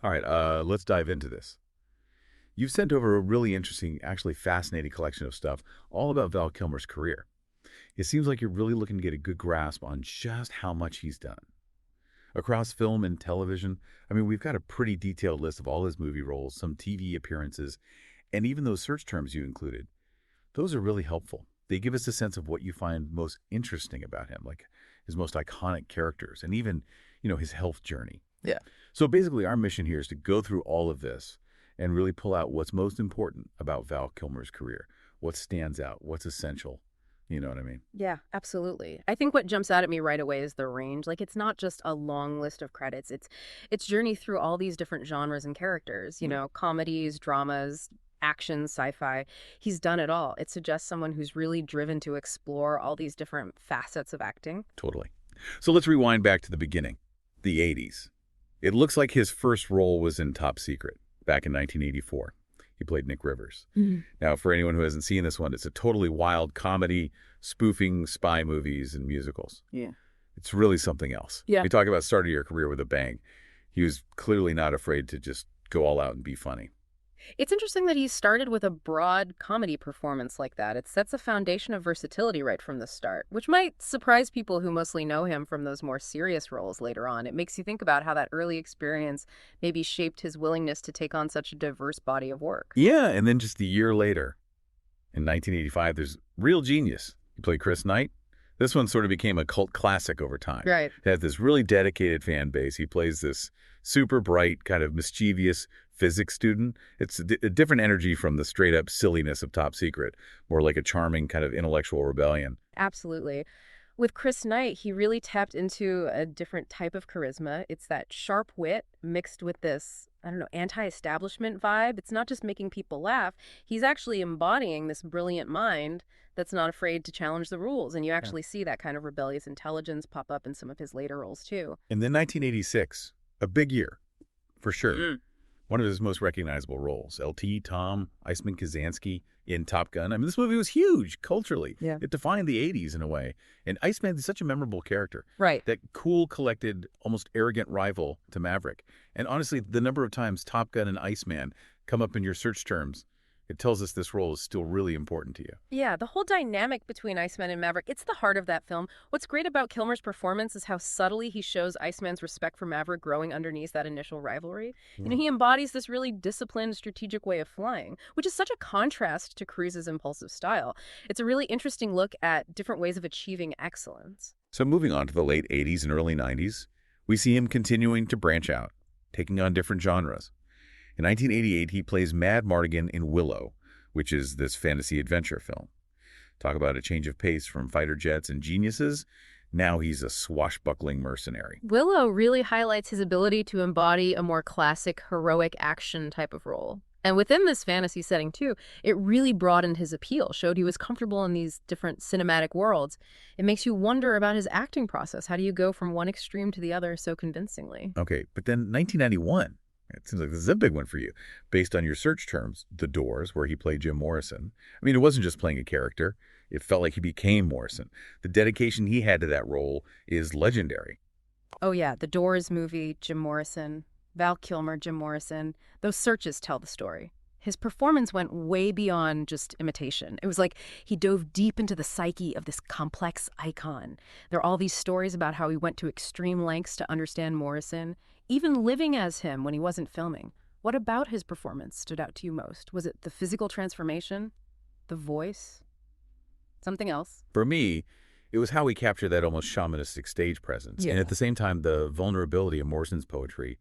All right, let's dive into this. You've sent over a really interesting, actually fascinating collection of stuff all about Val Kilmer's career. It seems like you're really looking to get a good grasp on just how much he's done. Across film and television, I mean, we've got a pretty detailed list of all his movie roles, some TV appearances, and even those search terms you included. Those are really helpful. They give us a sense of what you find most interesting about him, like his most iconic characters, and even, his health journey. Yeah. So basically, our mission here is to go through all of this and really pull out what's most important about Val Kilmer's career, what stands out, what's essential. You know what I mean? Yeah, absolutely. I think what jumps out at me right away is the range. Like, it's not just a long list of credits. It's journey through all these different genres and characters, comedies, dramas, action, sci-fi. He's done it all. It suggests someone who's really driven to explore all these different facets of acting. Totally. So let's rewind back to the beginning, the 80s. It looks like his first role was in Top Secret back in 1984. He played Nick Rivers. Now, for anyone who hasn't seen this one, it's a totally wild comedy spoofing spy movies and musicals. Yeah. It's really something else. Yeah. We talk about starting your career with a bang. He was clearly not afraid to just go all out and be funny. It's interesting that he started with a broad comedy performance like that. It sets a foundation of versatility right from the start, which might surprise people who mostly know him from those more serious roles later on. It makes you think about how that early experience maybe shaped his willingness to take on such a diverse body of work. Yeah, and then just a year later, in 1985, there's Real Genius. He played Chris Knight. This one sort of became a cult classic over time. Right. It had this really dedicated fan base. He plays this super bright, kind of mischievous physics student. It's a different energy from the straight-up silliness of Top Secret, more like a charming kind of intellectual rebellion. Absolutely. With Chris Knight, he really tapped into a different type of charisma. It's that sharp wit mixed with this, anti-establishment vibe. It's not just making people laugh. He's actually embodying this brilliant mind that's not afraid to challenge the rules. And you actually see that kind of rebellious intelligence pop up in some of his later roles, too. And then 1986, a big year, for sure. One of his most recognizable roles, LT, Tom, Iceman Kazansky in Top Gun. I mean, this movie was huge culturally. Yeah. It defined the 80s in a way. And Iceman is such a memorable character. Right. That cool, collected, almost arrogant rival to Maverick. And honestly, the number of times Top Gun and Iceman come up in your search terms, it tells us this role is still really important to you. Yeah, the whole dynamic between Iceman and Maverick, it's the heart of that film. What's great about Kilmer's performance is how subtly he shows Iceman's respect for Maverick growing underneath that initial rivalry. He embodies this really disciplined, strategic way of flying, which is such a contrast to Cruise's impulsive style. It's a really interesting look at different ways of achieving excellence. So moving on to the late 80s and early 90s, we see him continuing to branch out, taking on different genres. In 1988, he plays Mad Mardigan in Willow, which is this fantasy adventure film. Talk about a change of pace from fighter jets and geniuses. Now he's a swashbuckling mercenary. Willow really highlights his ability to embody a more classic, heroic action type of role. And within this fantasy setting, too, it really broadened his appeal, showed he was comfortable in these different cinematic worlds. It makes you wonder about his acting process. How do you go from one extreme to the other so convincingly? Okay, but then 1991. It seems like this is a big one for you. Based on your search terms, The Doors, where he played Jim Morrison. I mean, it wasn't just playing a character. It felt like he became Morrison. The dedication he had to that role is legendary. Oh, yeah. The Doors movie, Jim Morrison, Val Kilmer, Jim Morrison. Those searches tell the story. His performance went way beyond just imitation. It was like he dove deep into the psyche of this complex icon. There are all these stories about how he went to extreme lengths to understand Morrison, even living as him when he wasn't filming. What about his performance stood out to you most? Was it the physical transformation? The voice? Something else? For me, it was how he captured that almost shamanistic stage presence. Yeah. And at the same time, the vulnerability of Morrison's poetry,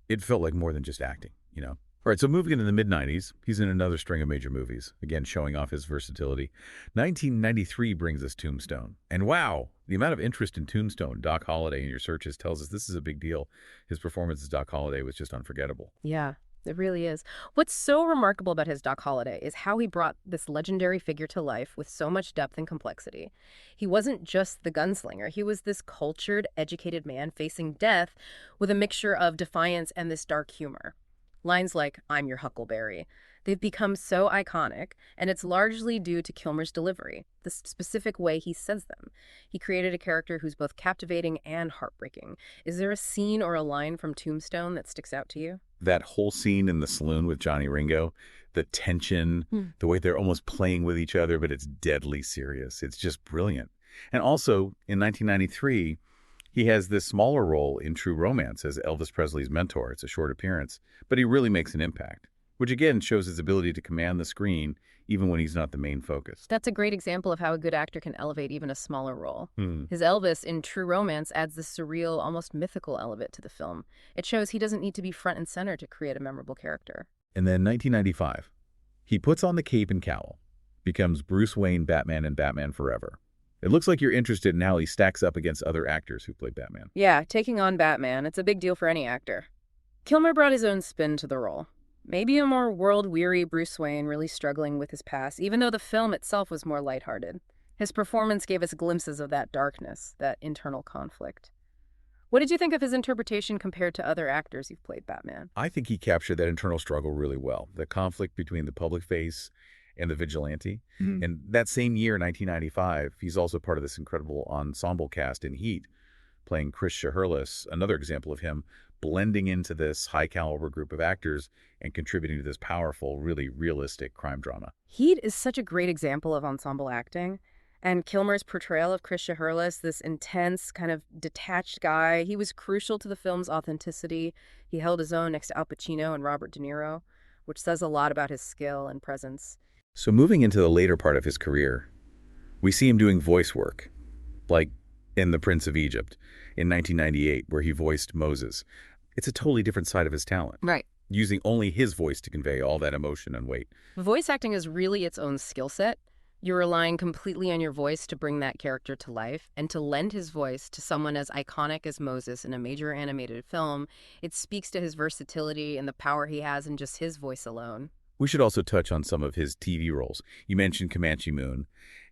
it felt like more than just acting, All right, so moving into the mid-90s, he's in another string of major movies, again showing off his versatility. 1993 brings us Tombstone. And wow, the amount of interest in Tombstone, Doc Holliday, in your searches tells us this is a big deal. His performance as Doc Holliday was just unforgettable. Yeah, it really is. What's so remarkable about his Doc Holliday is how he brought this legendary figure to life with so much depth and complexity. He wasn't just the gunslinger. He was this cultured, educated man facing death with a mixture of defiance and this dark humor. Lines like, "I'm your huckleberry," They've become so iconic, and it's largely due to Kilmer's delivery, the specific way he says them. He created a character who's both captivating and heartbreaking. Is there a scene or a line from Tombstone that sticks out to you? That whole scene in the saloon with Johnny Ringo, the tension, the way they're almost playing with each other, but it's deadly serious. It's just brilliant. And also, in 1993, he has this smaller role in True Romance as Elvis Presley's mentor. It's a short appearance, but he really makes an impact, which again shows his ability to command the screen even when he's not the main focus. That's a great example of how a good actor can elevate even a smaller role. Hmm. His Elvis in True Romance adds this surreal, almost mythical element to the film. It shows he doesn't need to be front and center to create a memorable character. And then 1995, he puts on the cape and cowl, becomes Bruce Wayne Batman in Batman Forever. It looks like you're interested in how he stacks up against other actors who played Batman. Yeah, taking on Batman, it's a big deal for any actor. Kilmer brought his own spin to the role. Maybe a more world-weary Bruce Wayne really struggling with his past, even though the film itself was more lighthearted. His performance gave us glimpses of that darkness, that internal conflict. What did you think of his interpretation compared to other actors who've played Batman? I think he captured that internal struggle really well, the conflict between the public face and the vigilante. And that same year, 1995, he's also part of this incredible ensemble cast in Heat, playing Chris Shaherless, another example of him blending into this high-caliber group of actors and contributing to this powerful, really realistic crime drama. Heat is such a great example of ensemble acting. And Kilmer's portrayal of Chris Shaherless, this intense, kind of detached guy, he was crucial to the film's authenticity. He held his own next to Al Pacino and Robert De Niro, which says a lot about his skill and presence. So moving into the later part of his career, we see him doing voice work, like in The Prince of Egypt in 1998, where he voiced Moses. It's a totally different side of his talent, Right. using only his voice to convey all that emotion and weight. Voice acting is really its own skill set. You're relying completely on your voice to bring that character to life, and to lend his voice to someone as iconic as Moses in a major animated film, it speaks to his versatility and the power he has in just his voice alone. We should also touch on some of his TV roles. You mentioned Comanche Moon,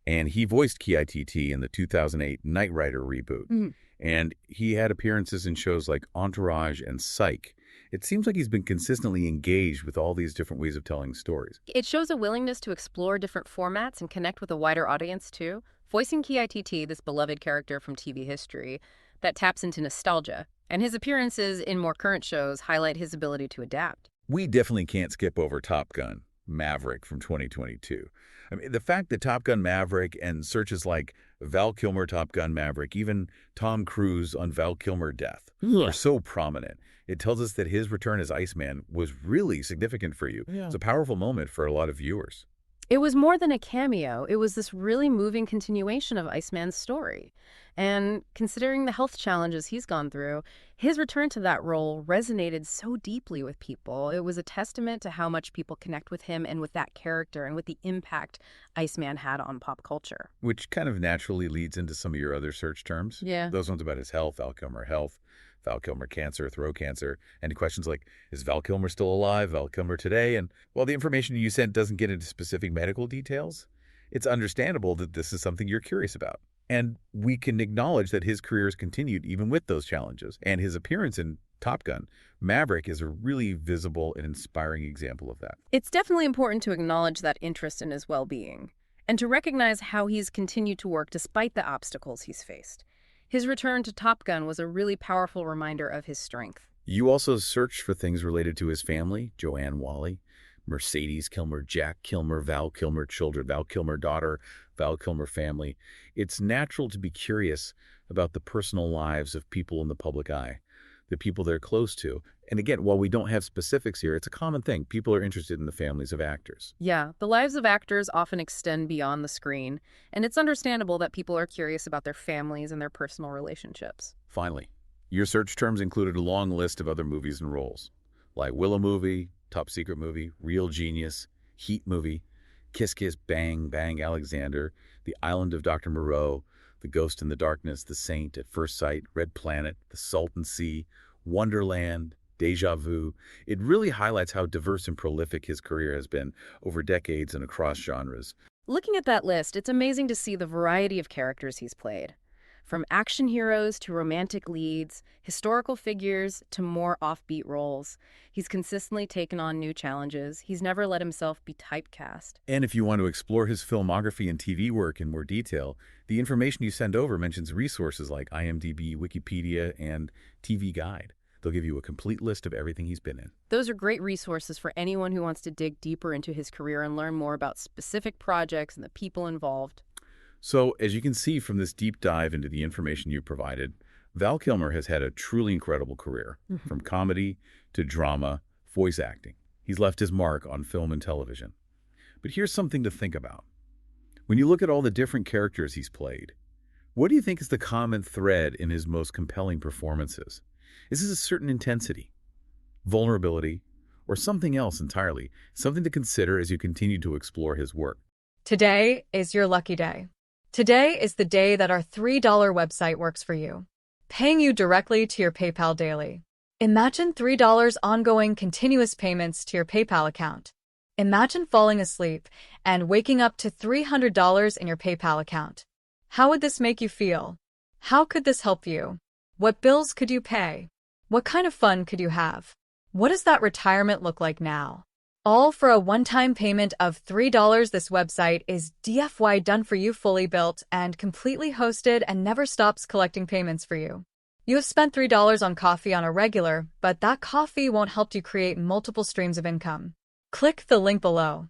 and he voiced Ki-T in the 2008 Knight Rider reboot. And he had appearances in shows like Entourage and Psych. It seems like he's been consistently engaged with all these different ways of telling stories. It shows a willingness to explore different formats and connect with a wider audience, too. Voicing Ki-T, this beloved character from TV history, that taps into nostalgia. And his appearances in more current shows highlight his ability to adapt. We definitely can't skip over Top Gun Maverick from 2022. I mean, the fact that Top Gun Maverick and searches like Val Kilmer Top Gun Maverick, even Tom Cruise on Val Kilmer Death, are so prominent. It tells us that his return as Iceman was really significant for you. It's a powerful moment for a lot of viewers. It was more than a cameo. It was this really moving continuation of Iceman's story. And considering the health challenges he's gone through, his return to that role resonated so deeply with people. It was a testament to how much people connect with him and with that character and with the impact Iceman had on pop culture. Which kind of naturally leads into some of your other search terms. Yeah. Those ones about his health, Val Kilmer health, Val Kilmer cancer, throat cancer, and questions like, is Val Kilmer still alive, Val Kilmer today? And while the information you sent doesn't get into specific medical details, it's understandable that this is something you're curious about. And we can acknowledge that his career has continued even with those challenges. And his appearance in Top Gun Maverick is a really visible and inspiring example of that. It's definitely important to acknowledge that interest in his well-being and to recognize how he's continued to work despite the obstacles he's faced. His return to Top Gun was a really powerful reminder of his strength. You also searched for things related to his family, Joanne Wally, Mercedes Kilmer, Jack Kilmer, Val Kilmer children, Val Kilmer daughter, Val Kilmer family. It's natural to be curious about the personal lives of people in the public eye, the people they're close to. And again, while we don't have specifics here, it's a common thing. People are interested in the families of actors. Yeah, the lives of actors often extend beyond the screen, and it's understandable that people are curious about their families and their personal relationships. Finally, your search terms included a long list of other movies and roles, like Willow Movie, Top Secret Movie, Real Genius, Heat Movie, Kiss Kiss Bang Bang Alexander, The Island of Dr. Moreau, The Ghost in the Darkness, The Saint, At First Sight, Red Planet, The Salton Sea, Wonderland, Deja Vu. It really highlights how diverse and prolific his career has been over decades and across genres. Looking at that list, it's amazing to see the variety of characters he's played. From action heroes to romantic leads, historical figures to more offbeat roles. He's consistently taken on new challenges. He's never let himself be typecast. And if you want to explore his filmography and TV work in more detail, the information you send over mentions resources like IMDb, Wikipedia, and TV Guide. They'll give you a complete list of everything he's been in. Those are great resources for anyone who wants to dig deeper into his career and learn more about specific projects and the people involved. So, as you can see from this deep dive into the information you provided, Val Kilmer has had a truly incredible career, from comedy to drama, voice acting. He's left his mark on film and television. But here's something to think about. When you look at all the different characters he's played, what do you think is the common thread in his most compelling performances? Is this a certain intensity, vulnerability, or something else entirely? Something to consider as you continue to explore his work. Today is your lucky day. Today is the day that our $3 website works for you, paying you directly to your PayPal daily. Imagine $3 ongoing continuous payments to your PayPal account. Imagine falling asleep and waking up to $300 in your PayPal account. How would this make you feel? How could this help you? What bills could you pay? What kind of fun could you have? What does that retirement look like now? All for a one-time payment of $3. This website is DFY done for you, fully built and completely hosted, and never stops collecting payments for you. You have spent $3 on coffee on a regular, but that coffee won't help you create multiple streams of income. Click the link below.